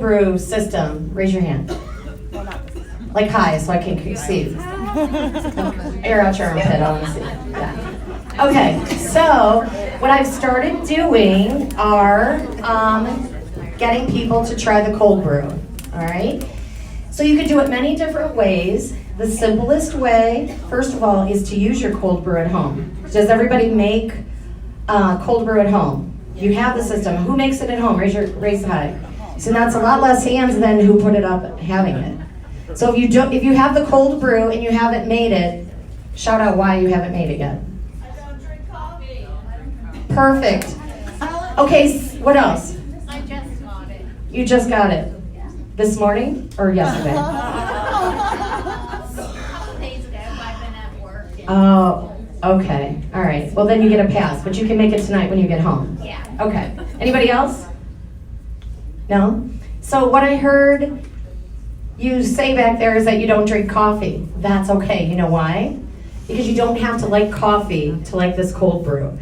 brew system? Raise your hand. Like high, so I can see. Air out your armpit, I want to see. Yeah. Okay, so what I've started doing are getting people to try the cold brew. All right? So you can do it many different ways. The simplest way, first of all, is to use your cold brew at home. Does everybody make cold brew at home? You have the system. Who makes it at home? Raise high. So that's a lot less hands than who put it up having it. So if you have the cold brew and you haven't made it, shout out why you haven't made it yet. I don't drink coffee. Perfect. Okay, what else? I just got it. You just got it. This morning or yesterday? A couple days ago, I've been at work. Oh, okay. All right. Well, then you get a pass, but you can make it tonight when you get home. Yeah. Okay. Anybody else? No? So what I heard you say back there is that you don't drink coffee. That's okay. You know why? Because you don't have to like coffee to like this cold brew.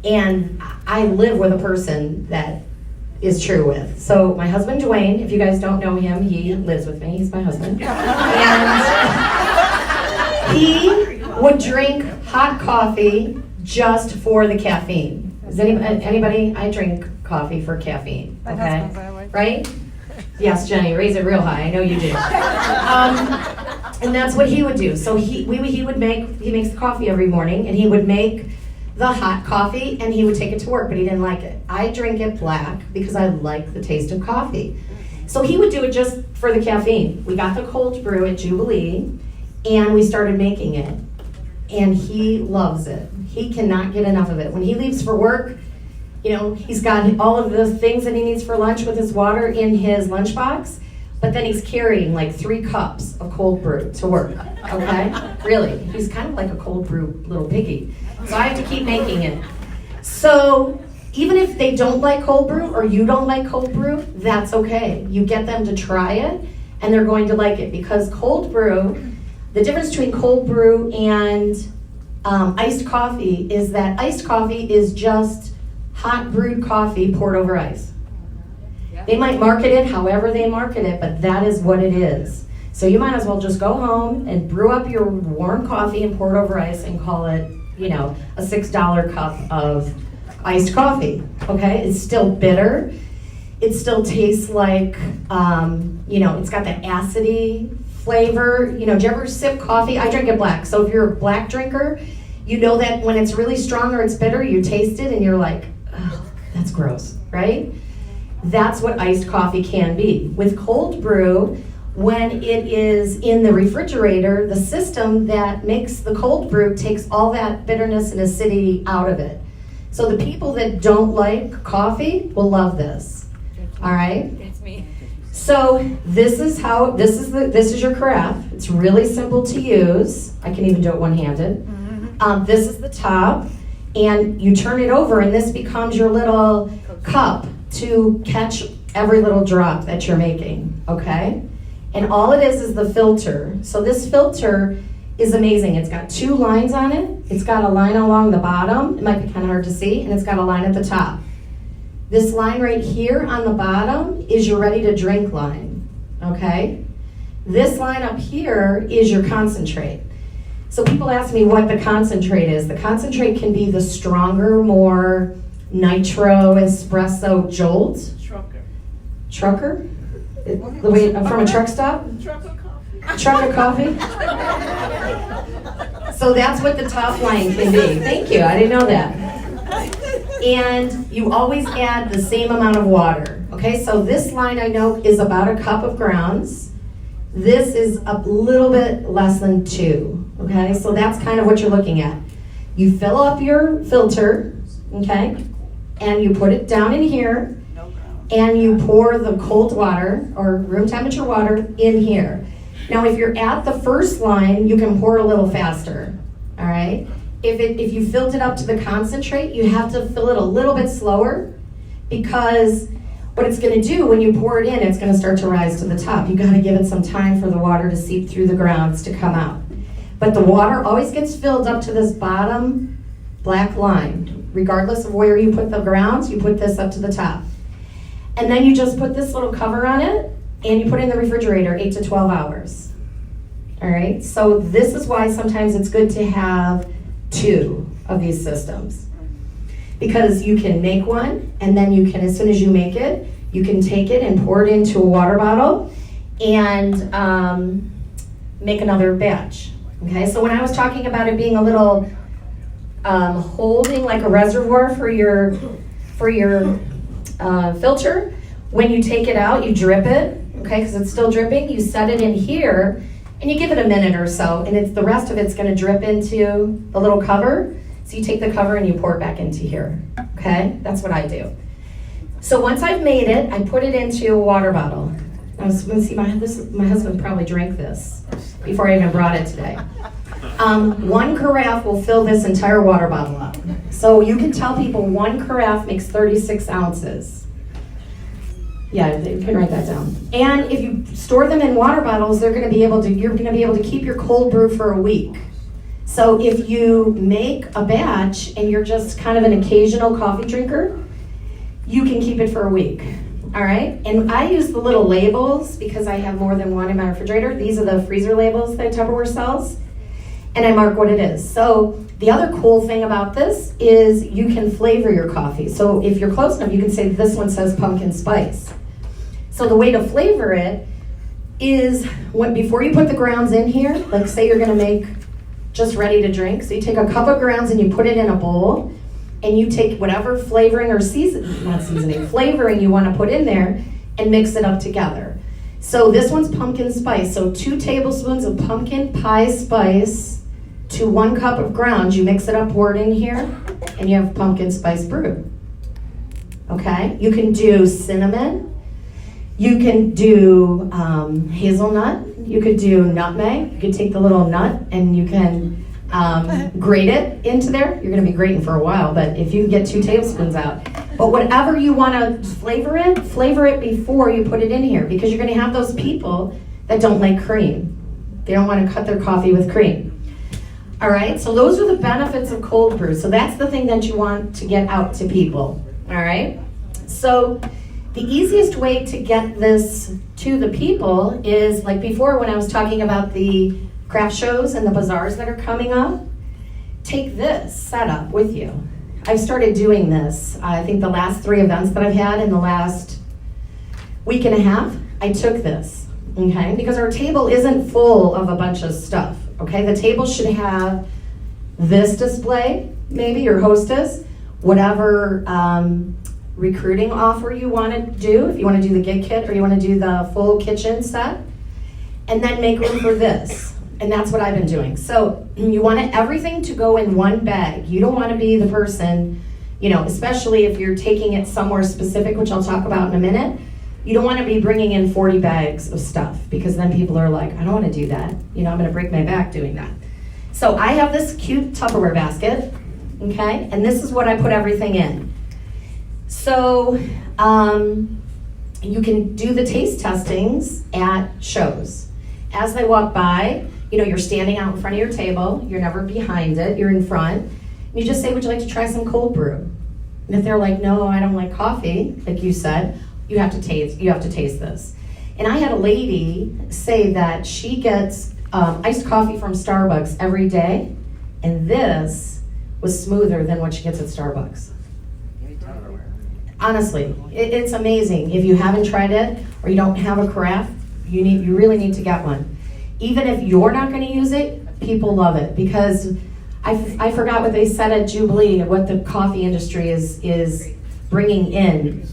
And I live with a person that is true with. So my husband Dwayne, if you guys don't know him, he lives with me. He's my husband. And he would drink hot coffee just for the caffeine. Is anybody? I drink coffee for caffeine. Okay, right? Yes, Jenny, raise it real high. I know you do. And that's what he would do. So he makes the coffee every morning, and he would make the hot coffee, and he would take it to work, but he didn't like it. I drink it black because I like the taste of coffee. So he would do it just for the caffeine. We got the cold brew at Jubilee, and we started making it. And he loves it. He cannot get enough of it. When he leaves for work, you know, he's got all of the things that he needs for lunch with his water in his lunchbox, but then he's carrying like 3 cups of cold brew to work, okay? Really, he's kind of like a cold brew little piggy. So I have to keep making it. So even if they don't like cold brew or you don't like cold brew, that's okay. You get them to try it and they're going to like it, because cold brew, the difference between cold brew and iced coffee is that iced coffee is just hot brewed coffee poured over ice. They might market it however they market it, but that is what it is. So you might as well just go home and brew up your warm coffee and pour it over ice and call it, you know, a $6 cup of iced coffee, okay? It's still bitter. It still tastes like, you know, it's got that acidy flavor. You know, do you ever sip coffee? I drink it black. So if you're a black drinker, you know that when it's really strong or it's bitter, you taste it and you're like, oh, that's gross, right? That's what iced coffee can be. With cold brew, when it is in the refrigerator, the system that makes the cold brew takes all that bitterness and acidity out of it. So the people that don't like coffee will love this. All right? It's me. So this is your carafe. It's really simple to use. I can even do it one-handed. This is the top, and you turn it over, and this becomes your little cup to catch every little drop that you're making, okay? And all it is the filter. So this filter is amazing. It's got 2 lines on it. It's got a line along the bottom. It might be kind of hard to see, and it's got a line at the top. This line right here on the bottom is your ready to drink line, okay? This line up here is your concentrate. So people ask me what the concentrate is. The concentrate can be the stronger, more nitro espresso jolt. Trucker? The way from a truck stop? Truck of coffee. So that's what the top line can be. Thank you, I didn't know that. And you always add the same amount of water. Okay, so this line I know is about a cup of grounds. This is a little bit less than 2. Okay, so that's kind of what you're looking at. You fill up your filter, okay, and you put it down in here, and you pour the cold water or room temperature water in here. Now, if you're at the first line, you can pour a little faster, all right? If you filled it up to the concentrate, you have to fill it a little bit slower, because what it's gonna do when you pour it in, it's gonna start to rise to the top. You gotta give it some time for the water to seep through the grounds to come out. But the water always gets filled up to this bottom black line. Regardless of where you put the grounds, you put this up to the top. And then you just put this little cover on it, and you put it in the refrigerator 8 to 12 hours. All right, so this is why sometimes it's good to have 2 of these systems. Because you can make one, and then you can, as soon as you make it, you can take it and pour it into a water bottle and make another batch. Okay, so when I was talking about it being a little holding like a reservoir for your filter, when you take it out, you drip it, okay, because it's still dripping. You set it in here, and you give it a minute or so, and the rest of it's going to drip into the little cover. So you take the cover and you pour it back into here, okay? That's what I do. So once I've made it, I put it into a water bottle. I was going to see, my husband probably drank this before I even brought it today. 1 carafe will fill this entire water bottle up. So you can tell people 1 carafe makes 36 ounces. Yeah, you can write that down. And if you store them in water bottles, you're going to be able to keep your cold brew for a week. So if you make a batch and you're just kind of an occasional coffee drinker, you can keep it for a week. All right? And I use the little labels because I have more than one in my refrigerator. These are the freezer labels that Tupperware sells. And I mark what it is. So the other cool thing about this is you can flavor your coffee. So if you're close enough, you can say this one says pumpkin spice. So the way to flavor it is before you put the grounds in here, like say you're going to make just ready to drink. So you take a cup of grounds and you put it in a bowl, and you take whatever flavoring or flavoring you want to put in there and mix it up together. So this one's pumpkin spice. So 2 tablespoons of pumpkin pie spice to 1 cup of grounds. You mix it up, pour it in here, and you have pumpkin spice brew. Okay? You can do cinnamon. You can do hazelnut. You could do nutmeg. You could take the little nut and you can grate it into there. You're going to be grating for a while, but if you can get 2 tablespoons out. But whatever you want to flavor it before you put it in here, because you're going to have those people that don't like cream. They don't want to cut their coffee with cream. All right, so those are the benefits of cold brew. So that's the thing that you want to get out to people. All right, so the easiest way to get this to the people is like before when I was talking about the craft shows and the bazaars that are coming up. Take this setup with you. I've started doing this. I think the last 3 events that I've had in the last week and a half, I took this, okay? Because our table isn't full of a bunch of stuff, okay? The table should have this display, maybe, or hostess, whatever recruiting offer you want to do, if you want to do the gig kit or you want to do the full kitchen set, and then make room for this. And that's what I've been doing. So you want everything to go in one bag. You don't want to be the person, especially if you're taking it somewhere specific, which I'll talk about in a minute. You don't want to be bringing in 40 bags of stuff, because then people are like, I don't want to do that. I'm going to break my back doing that. So I have this cute Tupperware basket, okay? And this is what I put everything in. So you can do the taste testings at shows. As they walk by, you're standing out in front of your table, you're never behind it, you're in front, and you just say, would you like to try some cold brew? And if they're like, no, I don't like coffee, like you said, you have to taste this. And I had a lady say that she gets iced coffee from Starbucks every day, and this was smoother than what she gets at Starbucks. Honestly, it's amazing. If you haven't tried it or you don't have a carafe, you really need to get one. Even if you're not going to use it, people love it, because I forgot what they said at Jubilee, what the coffee industry is bringing in.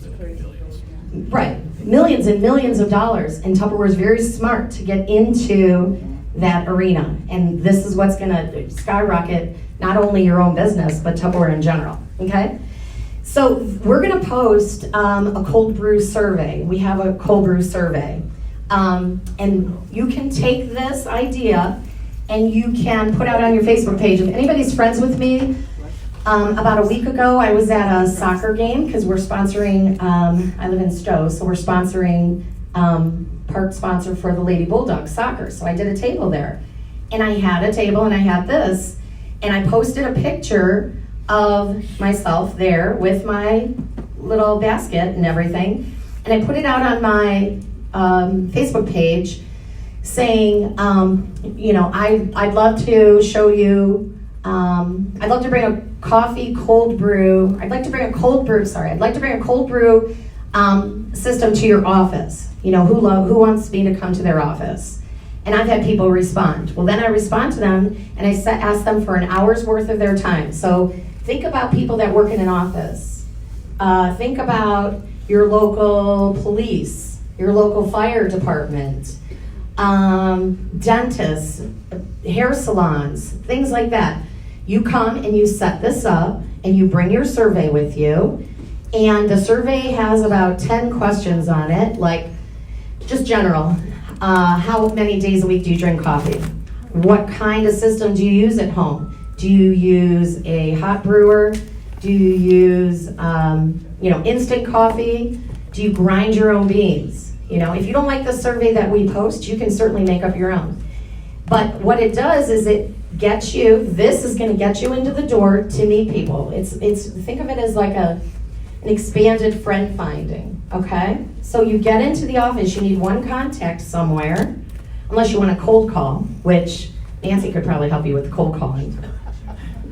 Right, millions and millions of dollars, and Tupperware is very smart to get into that arena. And this is what's going to skyrocket not only your own business, but Tupperware in general, okay? So we're going to post a cold brew survey. We have a cold brew survey. And you can take this idea and you can put out on your Facebook page. If anybody's friends with me, about a week ago I was at a soccer game, because we're sponsoring, I live in Stowe, so we're sponsoring, part sponsor for the Lady Bulldogs soccer. So I did a table there. And I had a table and I had this, and I posted a picture of myself there with my little basket and everything. and I put it out on my Facebook page saying, I'd love to show you, I'd love to bring a coffee cold brew. I'd like to bring a cold brew system to your office. Who wants me to come to their office? And I've had people respond. Well, then I respond to them and I ask them for an hour's worth of their time. So think about people that work in an office. Think about your local police, your local fire department, dentists, hair salons, things like that. You come and you set this up and you bring your survey with you. And the survey has about 10 questions on it, like just general. How many days a week do you drink coffee? What kind of system do you use at home? Do you use a hot brewer? Do you use instant coffee? Do you grind your own beans? If you don't like the survey that we post, you can certainly make up your own. But what it does is this is going to get you into the door to meet people. Think of it as like an expanded friend finding, okay? So you get into the office, you need one contact somewhere, unless you want a cold call, which Nancy could probably help you with the cold calling.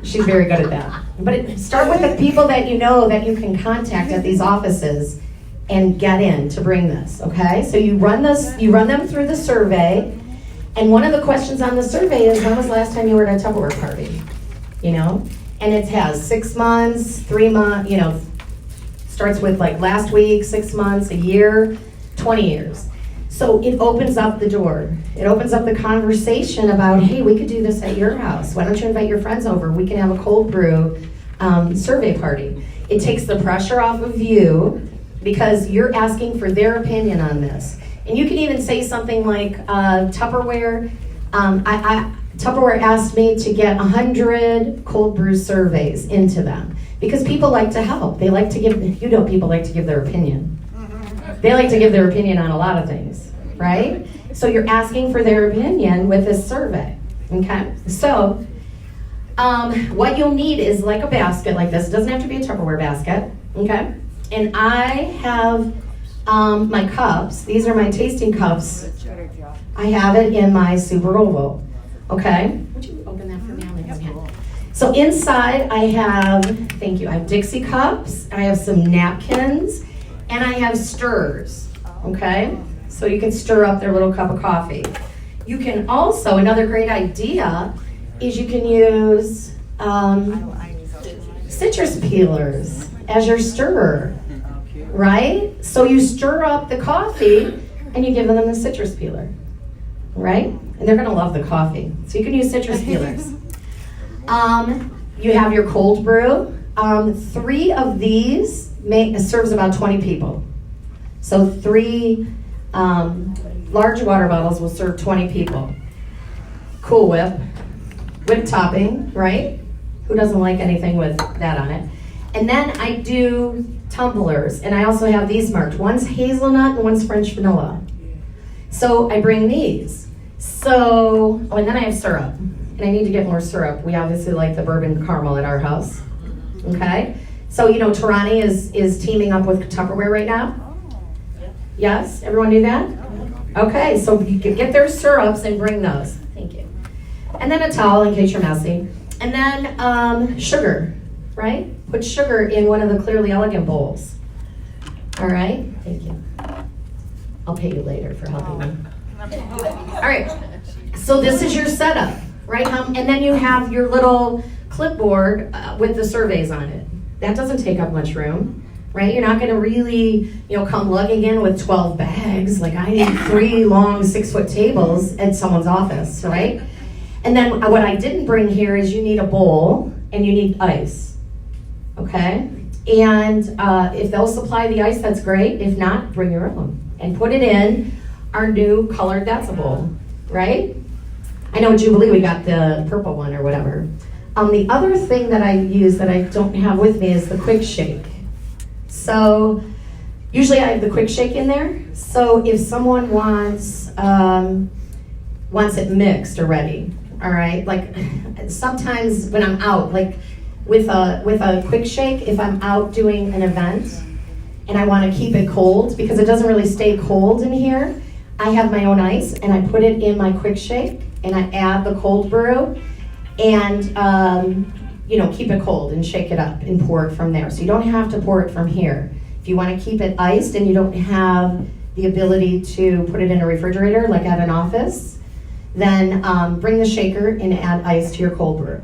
She's very good at that. But start with the people that you know that you can contact at these offices and get in to bring this, okay? So you run them through the survey, and one of the questions on the survey is, when was the last time you were at a Tupperware party? And it has 6 months, 3 months, starts with like last week, 6 months, a year, 20 years. So it opens up the door. It opens up the conversation about, hey, we could do this at your house. Why don't you invite your friends over? We can have a cold brew survey party. It takes the pressure off of you because you're asking for their opinion on this. And you can even say something like Tupperware. Tupperware asked me to get 100 cold brew surveys into them because people like to help. They like to give, people like to give their opinion. They like to give their opinion on a lot of things, right? So you're asking for their opinion with this survey, okay? So what you'll need is like a basket like this. It doesn't have to be a Tupperware basket, okay? And I have my cups. These are my tasting cups. I have it in my Super Oval, okay? Would you open that for me? I'll make my hand. So inside I have Dixie cups, I have some napkins, and I have stirrers, okay? So you can stir up their little cup of coffee. You can also, another great idea is you can use citrus peelers as your stirrer, right? So you stir up the coffee and you give them the citrus peeler, right? And they're gonna love the coffee. So you can use citrus peelers. You have your cold brew. 3 of these serves about 20 people. So 3 large water bottles will serve 20 people. Cool Whip, whipped topping, right? Who doesn't like anything with that on it? And then I do tumblers, and I also have these marked. One's hazelnut and one's French vanilla. So I bring these. And then I have syrup, and I need to get more syrup. We obviously like the bourbon caramel at our house, okay? So, Tarani is teaming up with Tupperware right now? Yes? Everyone knew that? Okay, so you can get their syrups and bring those. Thank you. And then a towel in case you're messy. And then sugar, right? Put sugar in one of the Clearly Elegant bowls. All right? Thank you. I'll pay you later for helping me. All right, so this is your setup, right? And then you have your little clipboard with the surveys on it. That doesn't take up much room, right? You're not gonna really, come lugging in with 12 bags. Like I need 3 long 6-foot tables at someone's office, right? And then what I didn't bring here is you need a bowl and you need ice, okay? And if they'll supply the ice, that's great. If not, bring your own and put it in our new colored bowl, right? I know at Jubilee we got the purple one or whatever. The other thing that I use that I don't have with me is the quick shake. So usually I have the quick shake in there. So if someone wants it mixed already, all right? Like sometimes when I'm out, like with a quick shake, if I'm out doing an event and I want to keep it cold because it doesn't really stay cold in here, I have my own ice and I put it in my quick shake and I add the cold brew and keep it cold and shake it up and pour it from there. So you don't have to pour it from here. If you want to keep it iced and you don't have the ability to put it in a refrigerator like at an office, then bring the shaker and add ice to your cold brew.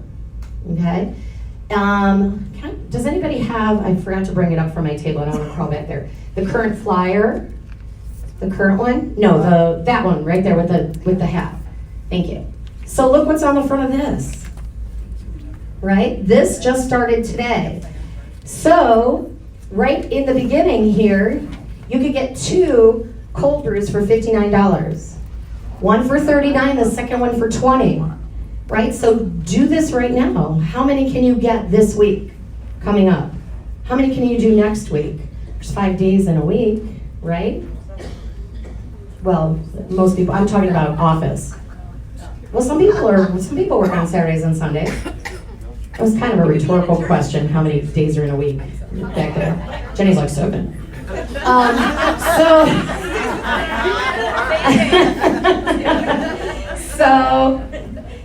Okay? Does anybody have, I forgot to bring it up from my table, I don't want to crawl back there. The current flyer, the current one? No, that one right there with the hat. Thank you. So look what's on the front of this. Right? This just started today. So, right in the beginning here, you could get 2 cold brews for $59. One for $39, the second one for $20. Right? So do this right now. How many can you get this week coming up? How many can you do next week? There's 5 days in a week, right? Well, most people, I'm talking about office. Well, some people work on Saturdays and Sundays. It was kind of a rhetorical question, how many days are in a week back there. Jenny's like 7.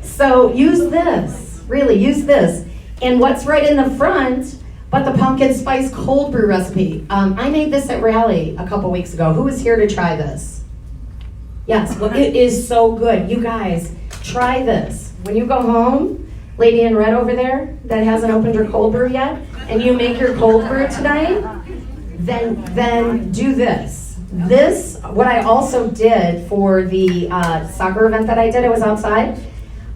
So use this, really use this. And what's right in the front, but the pumpkin spice cold brew recipe. I made this at Rally a couple weeks ago. Who was here to try this? Yes, well, it is so good. You guys, try this. When you go home, lady in red over there that hasn't opened her cold brew yet, and you make your cold brew tonight, then do this. This, what I also did for the soccer event that I did, it was outside,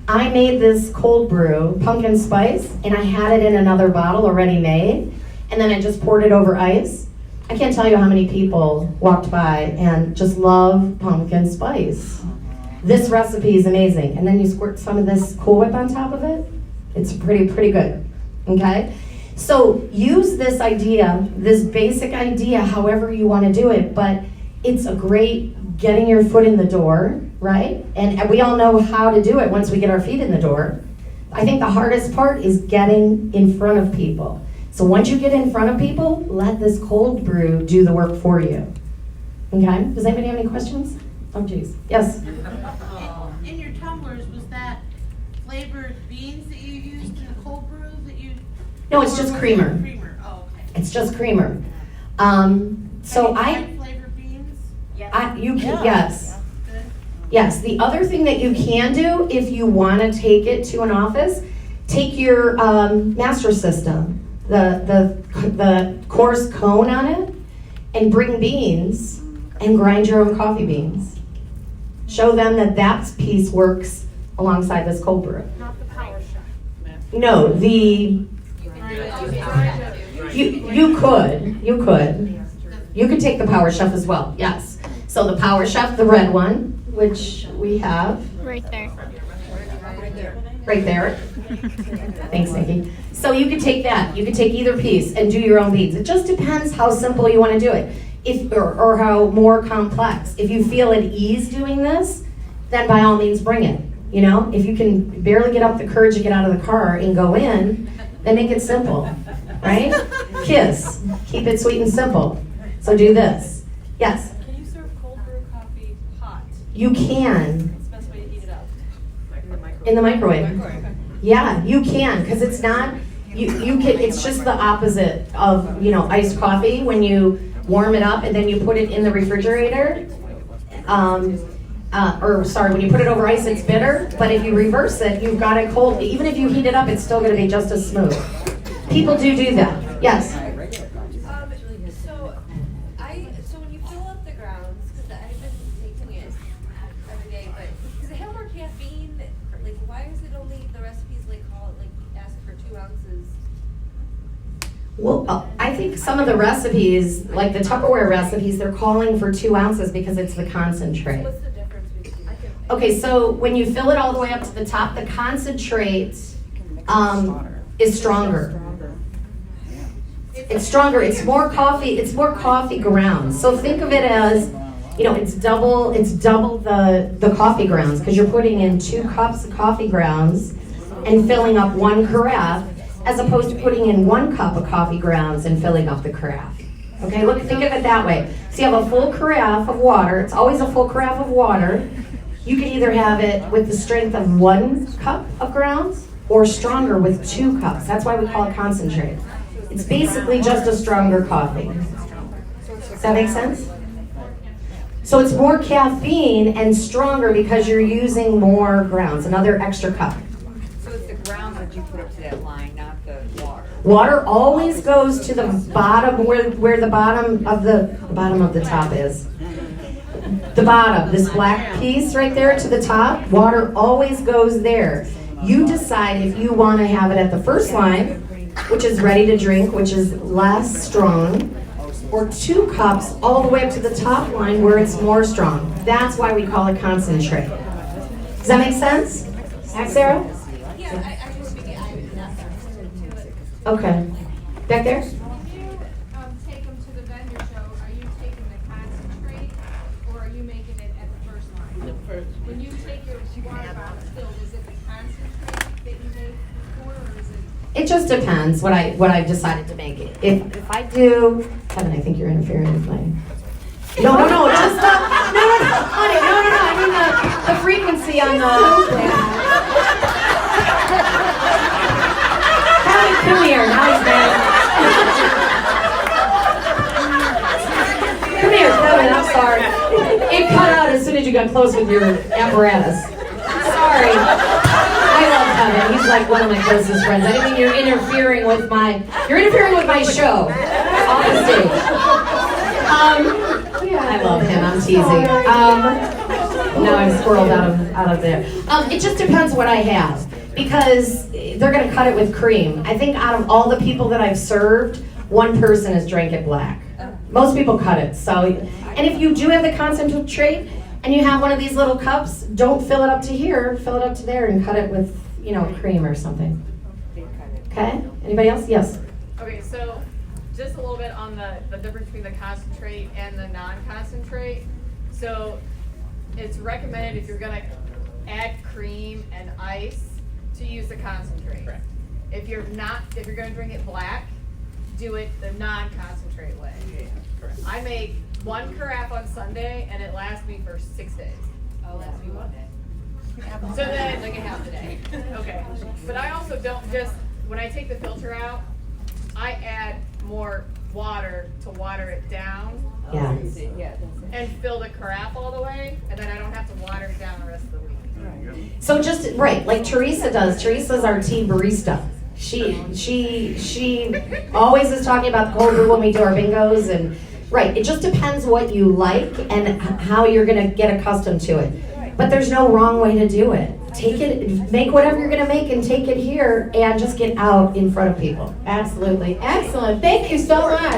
I made this cold brew, pumpkin spice, and I had it in another bottle already made, and then I just poured it over ice. I can't tell you how many people walked by and just love pumpkin spice. This recipe is amazing. And then you squirt some of this Cool Whip on top of it. It's pretty good, okay? So use this idea, this basic idea, however you want to do it, but it's a great getting your foot in the door, right? And we all know how to do it once we get our feet in the door. I think the hardest part is getting in front of people. So once you get in front of people, let this cold brew do the work for you. Okay? Does anybody have any questions? Oh, geez. Yes? In your tumblers, was that flavored beans that you used in the cold brew that you? No, it's just creamer. Creamer. Oh, okay. It's just creamer. So flavored beans? Yes. Good. Yes. The other thing that you can do if you want to take it to an office, take your master system, the coarse cone on it, and bring beans and grind your own coffee beans. Show them that piece works alongside this cold brew. Not the power shot. No, you could take the Power Chef as well, yes. So the Power Chef, the red one, which we have. Right there. Right there. Thanks, Nikki. So you could take that. You could take either piece and do your own beans. It just depends how simple you want to do it, or how more complex. If you feel at ease doing this, then by all means bring it. You know, if you can barely get up the courage to get out of the car and go in, then make it simple, right? KISS. Keep it sweet and simple. So do this. Yes? Can you serve cold brew coffee hot? You can. What's the best way to heat it up? In the microwave. Yeah, you can, because it's not, you can, it's just the opposite of, iced coffee when you warm it up and then you put it in the refrigerator. When you put it over ice, it's bitter, but if you reverse it, you've got it cold. Even if you heat it up, it's still going to be just as smooth. People do that. Yes? So when you fill up the grounds, because I've been taking it every day, but does it have more caffeine? Like, why is it only the recipes ask for 2 ounces? Well, I think some of the recipes, like the Tupperware recipes, they're calling for 2 ounces because it's the concentrate. What's the difference between? Okay, so when you fill it all the way up to the top, the concentrate is stronger. It's stronger. It's more coffee. It's more coffee grounds. So think of it as, it's double the coffee grounds because you're putting in 2 cups of coffee grounds and filling up 1 carafe, as opposed to putting in 1 cup of coffee grounds and filling up the carafe. Okay, look, think of it that way. So you have a full carafe of water. It's always a full carafe of water. You can either have it with the strength of 1 cup of grounds or stronger with 2 cups. That's why we call it concentrate. It's basically just a stronger coffee. Does that make sense? So it's more caffeine and stronger because you're using more grounds, another extra cup. So it's the grounds that you put up to that line, not the water. Water always goes to the bottom where the bottom of the top is. The bottom, this black piece right there to the top, water always goes there. You decide if you want to have it at the first line, which is ready to drink, which is less strong, or 2 cups all the way up to the top line where it's more strong. That's why we call it concentrate. Does that make sense? Sarah? Yeah, I just figured I would not to it. Okay. Back there? When you take them to the vendor show, are you taking the concentrate or are you making it at the first line? The first. When you take your water bottles filled, is it the concentrate that you make before or is it? It just depends what I've decided to make it. If I do, Kevin, I think you're interfering with my. No, just honey, no. I mean the frequency on the. Kevin, come here. Now he's mad. Come here, Kevin. I'm sorry. It cut out as soon as you got close with your apparatus. Sorry. I love Kevin. He's like one of my closest friends. I didn't mean you're interfering with my show off the stage. I love him. I'm teasing. Now I'm squirreled out of there. It just depends what I have because they're gonna cut it with cream. I think out of all the people that I've served, 1 person has drank it black. Most people cut it. So, and if you do have the concentrate and you have one of these little cups, don't fill it up to here. Fill it up to there and cut it with cream or something. Okay. Anybody else? Yes. Okay, so just a little bit on the difference between the concentrate and the non-concentrate. So it's recommended if you're gonna add cream and ice to use the concentrate. Correct. If you're gonna drink it black, do it the non-concentrate way. Yeah, correct. I make 1 carafe on Sunday and it lasts me for 6 days. Oh, that's me one day. So then, Like a half a day. okay, but I also don't just, when I take the filter out, I add more water to water it down Yeah. and fill the carafe all the way, and then I don't have to water it down the rest of the week. So just right, like Teresa does. Teresa's our tea barista. She always is talking about the cold brew when we do our bingos and right. It just depends what you like and how you're gonna get accustomed to it. But there's no wrong way to do it. Take it, make whatever you're gonna make and take it here and just get out in front of people. Absolutely. Excellent. Thank you so much.